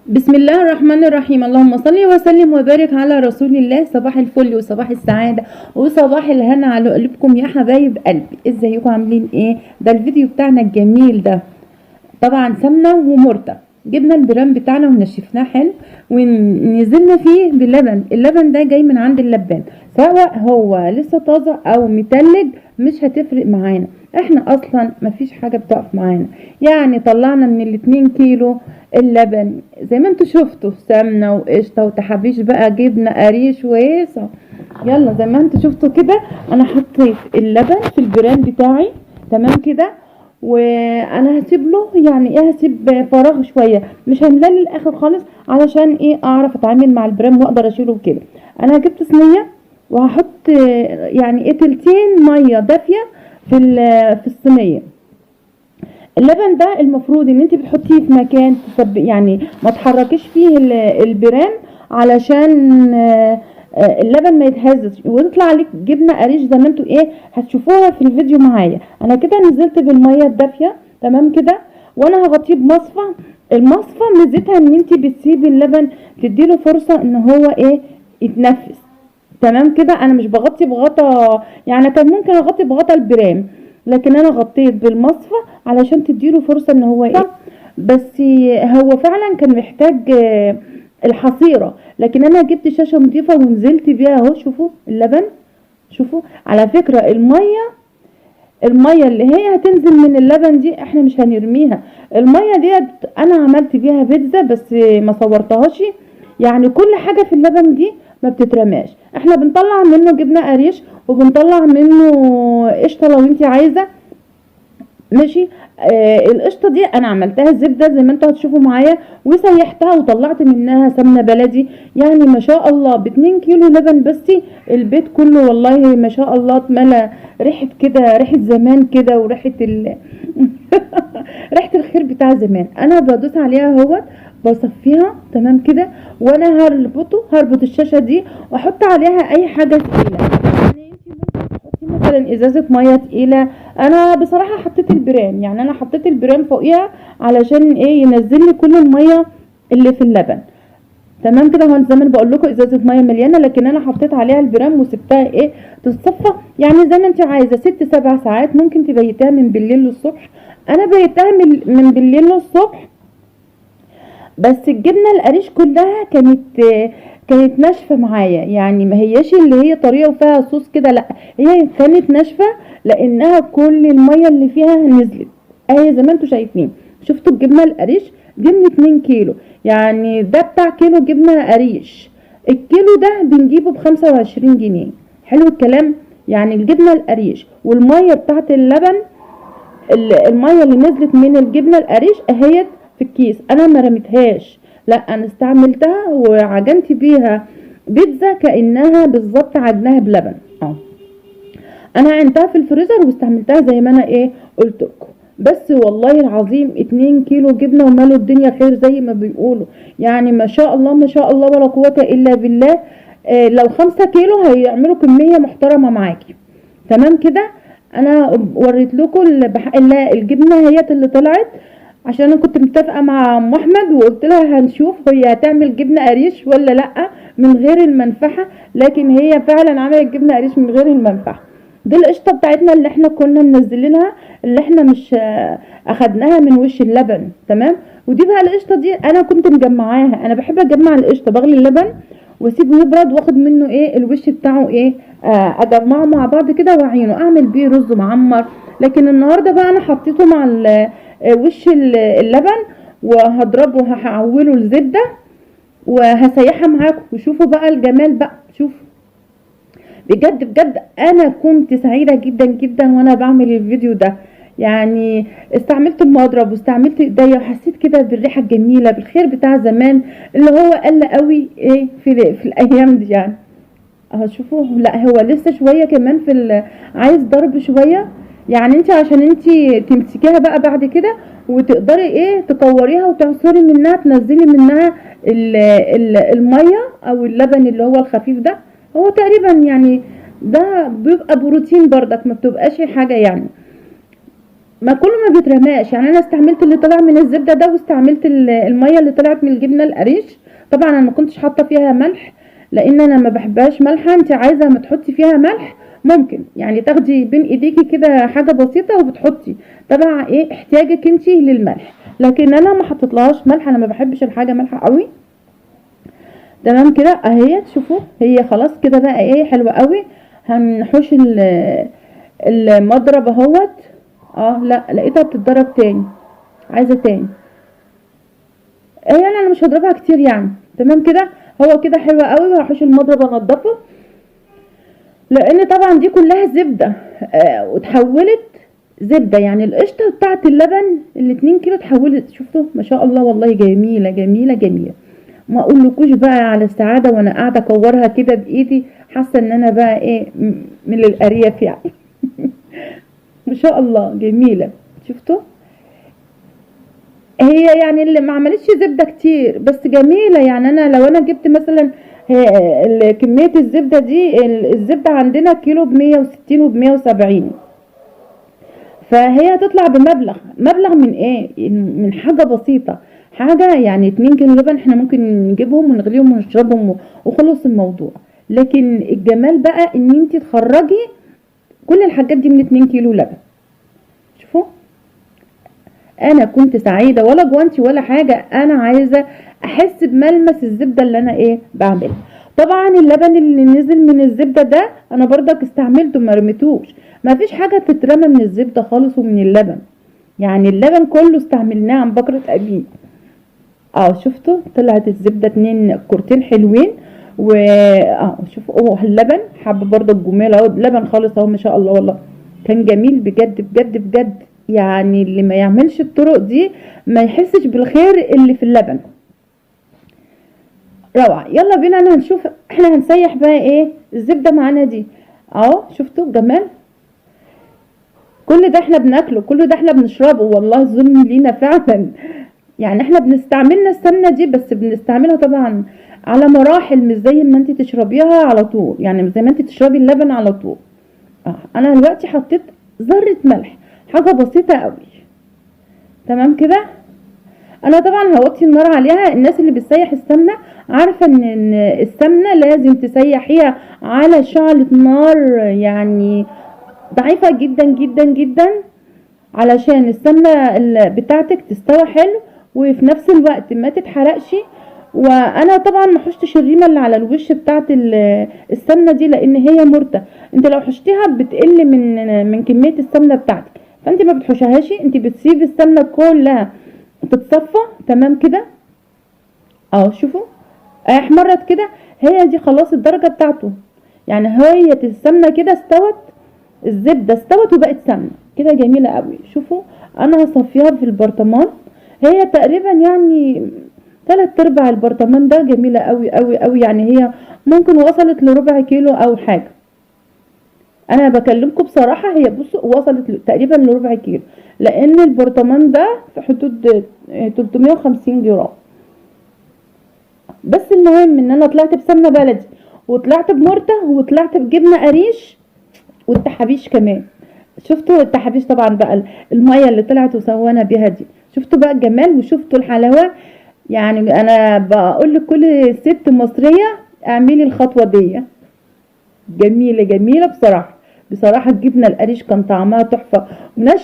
بسم الله الرحمن الرحيم. اللهم صل وسلم وبارك على رسول الله. صباح الفل وصباح السعادة وصباح الهنا على قلوبكم يا حبايب قلبي. ازيكم عاملين ايه؟ ده الفيديو بتاعنا الجميل ده طبعا سمنة ومرتة. جبنا البرام بتاعنا ونشفناه حلو ونزلنا فيه باللبن. اللبن ده جاي من عند اللبان، سواء هو لسه طازة او متلج مش هتفرق معانا. احنا اصلا مفيش حاجة بتقف معانا. يعني طلعنا من ال2 كيلو اللبن زي ما انتوا شفتوا سمنة وقشطة وتحابيش بقى جبنة قريش وهيصة. يلا زي ما انتوا شفتوا كده انا حطيت اللبن في البرام بتاعي تمام كده، وانا هسيب له يعني ايه، هسيب فراغ شويه، مش هملاه للاخر خالص علشان ايه اعرف اتعامل مع البرام واقدر اشيله كده. انا جبت صينيه وهحط يعني ايه تلتين ميه دافيه في الصينيه. اللبن ده المفروض ان انت بتحطيه في مكان يعني ما تحركيش فيه البرام علشان اللبن ما يتهزش ويطلع عليك جبنه قريش زي ما انتوا ايه هتشوفوها في الفيديو معايا. انا كده نزلت بالميه الدافيه تمام كده، وانا هغطيه بمصفى. المصفى ميزتها ان انت بتسيبي اللبن تديله فرصه ان هو ايه يتنفس تمام كده. انا مش بغطي بغطا، يعني كان ممكن اغطي بغطا البرام، لكن انا غطيت بالمصفى علشان تديله فرصه ان هو ايه. بس هو فعلا كان محتاج الحصيره، لكن انا جبت شاشه نضيفه ونزلت بيها اهو. شوفوا اللبن، شوفوا على فكره الميه اللي هي هتنزل من اللبن دي احنا مش هنرميها. الميه ديت انا عملت بيها بيتزا بس ما صورتهاش. يعني كل حاجه في اللبن دي ما بتترماش. احنا بنطلع منه جبنه قريش وبنطلع منه قشطه لو انت عايزه ماشي. القشطه دي انا عملتها زبده زي ما انتوا هتشوفوا معايا، وسيحتها وطلعت منها سمنه بلدي. يعني ما شاء الله ب2 كيلو لبن بس البيت كله والله ما شاء الله اتملى ريحه كده، ريحه زمان كده، وريحه ريحه الخير بتاع زمان. انا بدوس عليها اهوت بصفيها تمام كده، وانا هربط الشاشه دي واحط عليها اي حاجه تقيله. يعني انت ممكن تحطي مثلا ازازه ميه تقيله. انا بصراحه حطيت البرام، يعني انا حطيت البرام فوقيها علشان ايه ينزل لي كل الميه اللي في اللبن تمام كده. هو زي ما بقول لكم ازازه ميه مليانه، لكن انا حطيت عليها البرام وسبتها ايه تتصفى. يعني زي ما انت عايزه 6 7 ساعات، ممكن تبيتها من بالليل للصبح. انا بيتها من بالليل للصبح. بس الجبنه القريش كلها كانت ناشفه معايا، يعني ما هياش اللي هي طريه وفيها صوص كده، لا هي كانت ناشفه لانها كل الميه اللي فيها نزلت اهي زي ما انتوا شايفين. شفتوا الجبنه القريش دي من 2 كيلو، يعني ده بتاع كيلو جبنه قريش. الكيلو ده بنجيبه ب25 جنيه. حلو الكلام. يعني الجبنه القريش والميه بتاعت اللبن، الميه اللي نزلت من الجبنه القريش اهيت في الكيس، انا ما رميتهاش، لا انا استعملتها وعجنت بيها بيتزا كانها بالظبط عجناها بلبن. انا عينتها في الفريزر واستعملتها زي ما انا ايه قلت لكم. بس والله العظيم 2 كيلو جبنه ومالوا الدنيا خير زي ما بيقولوا. يعني ما شاء الله ما شاء الله ولا قوه الا بالله. لو 5 كيلو هيعملوا كميه محترمه معاكي تمام كده. انا وريت لكم الجبنه هي اللي طلعت، عشان انا كنت متفقه مع ام احمد وقلت لها هنشوف هي هتعمل جبنه قريش ولا لا من غير المنفعه، لكن هي فعلا عملت جبنه قريش من غير المنفعه. دي القشطه بتاعتنا اللي احنا كنا منزلينها، اللي احنا مش اخدناها من وش اللبن تمام. ودي بقى القشطه دي انا كنت مجمعاها. انا بحب اجمع القشطه، بغلي اللبن واسيبه يبرد واخد منه ايه الوش بتاعه ايه، اجمعه مع بعض كده واعينه اعمل بيه رز معمر. لكن النهارده بقى انا حطيته مع وش اللبن وهضربه وهحوله لزبده وهسيحها معاكم وشوفوا بقى الجمال بقى. شوفوا بجد بجد انا كنت سعيده جدا جدا وانا بعمل الفيديو ده. يعني استعملت المضرب واستعملت ايديا وحسيت كده بالريحه الجميله بالخير بتاع زمان اللي هو قل قوي ايه في الايام دي. يعني شوفوا، لا هو لسه شويه كمان عايز ضرب شويه. يعني انت عشان انت تمسكيها بقى بعد كده وتقدري ايه تكوريها وتعصري منها تنزلي منها الميه او اللبن اللي هو الخفيف ده. هو تقريبا يعني ده بيبقى بروتين بردك، ما بتبقاش حاجه يعني. ما كله ما بيترماش، يعني انا استعملت اللي طلع من الزبده ده، واستعملت الميه اللي طلعت من الجبنه القريش. طبعا انا ما كنتش حاطه فيها ملح لان انا ما بحبهاش مالحه. انت عايزه ما تحطي فيها ملح ممكن يعني تاخدي بين ايديكي كده حاجه بسيطه وبتحطي تبع ايه احتياجك انت للملح، لكن انا ما حطيتلهاش ملح، انا ما بحبش الحاجه مالحه قوي. تمام كده اهي، شوفوا هي خلاص كده بقى ايه حلوه قوي. هنحوش المضرب اهوت. اه لا لقيتها بتتضرب تاني، عايزه تاني. ايه يعني انا مش هضربها كتير يعني. تمام كده، هو كده حلو قوي. وهحوش المضرب انضفه لان طبعا دي كلها زبده وتحولت زبده، يعني القشطه بتاعت اللبن الاتنين كيلو اتحولت. شفتوا ما شاء الله والله جميله جميله جميله. ما اقولكوش بقى على السعاده وانا قاعده اكورها كده بايدي، حاسه ان انا بقى ايه من الارياف يعني. ما شاء الله جميله. شفتوا هي يعني اللي ما عملتش زبده كتير بس جميله. يعني انا لو انا جبت مثلا كميه الزبده دي، الزبده عندنا كيلو ب160 وب170، فهي هتطلع مبلغ من ايه، من حاجه بسيطه. حاجه يعني 2 كيلو لبن احنا ممكن نجيبهم ونغليهم ونشربهم وخلص الموضوع. لكن الجمال بقى ان انت تخرجي كل الحاجات دي من 2 كيلو لبن. شوفوا انا كنت سعيده ولا جوانتي ولا حاجه، انا عايزه احس بملمس الزبده اللي انا ايه بعملها. طبعا اللبن اللي نزل من الزبده ده انا برضك استعملته ما رميتوش، ما فيش حاجه تترمى من الزبده خالص ومن اللبن، يعني اللبن كله استعملناه عن بكرة ابيه. شفتوا طلعت الزبده 2 كورتين حلوين. و شوفوا اللبن حب برضه الجمال اهو، لبن خالص اهو ما شاء الله والله كان جميل بجد بجد بجد. يعني اللي ما يعملش الطرق دي ما يحسش بالخير اللي في اللبن. روعة. يلا بينا انا هنشوف احنا هنسيح بقى ايه الزبدة معانا دي. شفتوا جمال، كل ده احنا بناكله، كل ده احنا بنشربه، والله ظلم لينا فعلا. يعني احنا بنستعملنا السمنة دي بس بنستعملها طبعا على مراحل، مش زي ما انت تشربيها على طول، يعني مش زي ما انت تشربي اللبن على طول. انا دلوقتي حطيت ذرة ملح، حاجة بسيطة قوي. تمام كده. انا طبعا هوطي النار عليها. الناس اللي بتسيح السمنه عارفه ان السمنه لازم تسيحيها على شعلة نار يعني ضعيفه جدا جدا جدا، علشان السمنه بتاعتك تستوي حلو وفي نفس الوقت ما تتحرقش. وانا طبعا ما حشتش الريمه اللي على الوش بتاعت السمنه دي لان هي مرته. انت لو حشتيها بتقل من كميه السمنه بتاعتك، فانت ما بتحشهاش، انت بتسيبي السمنه كلها تتصفى. تمام كده. شوفوا احمرت كده، هي دي خلاص الدرجه بتاعته. يعني هي السمنه كده استوت، الزبده استوت وبقت سمنه كده جميله قوي. شوفوا انا هصفيها في البرطمان، هي تقريبا يعني 3/4 البرطمان ده جميله قوي قوي قوي، يعني هي ممكن وصلت لربع كيلو او حاجه. انا بكلمكم بصراحه، هي بصوا وصلت تقريبا لربع كيلو لان البرطمان ده في حدود 350 جرام. بس المهم ان انا طلعت بسمنه بلدي وطلعت بمرته وطلعت بجبنه قريش والتحابيش كمان. شفتوا التحابيش طبعا بقى الميه اللي طلعت وسوينا بيها دي، شفتوا بقى الجمال وشفتوا الحلاوه. يعني انا بقول لكل ست مصريه اعملي الخطوه دي، جميله جميله بصراحه. بصراحه الجبنه القريش كان طعمها تحفه وناشفه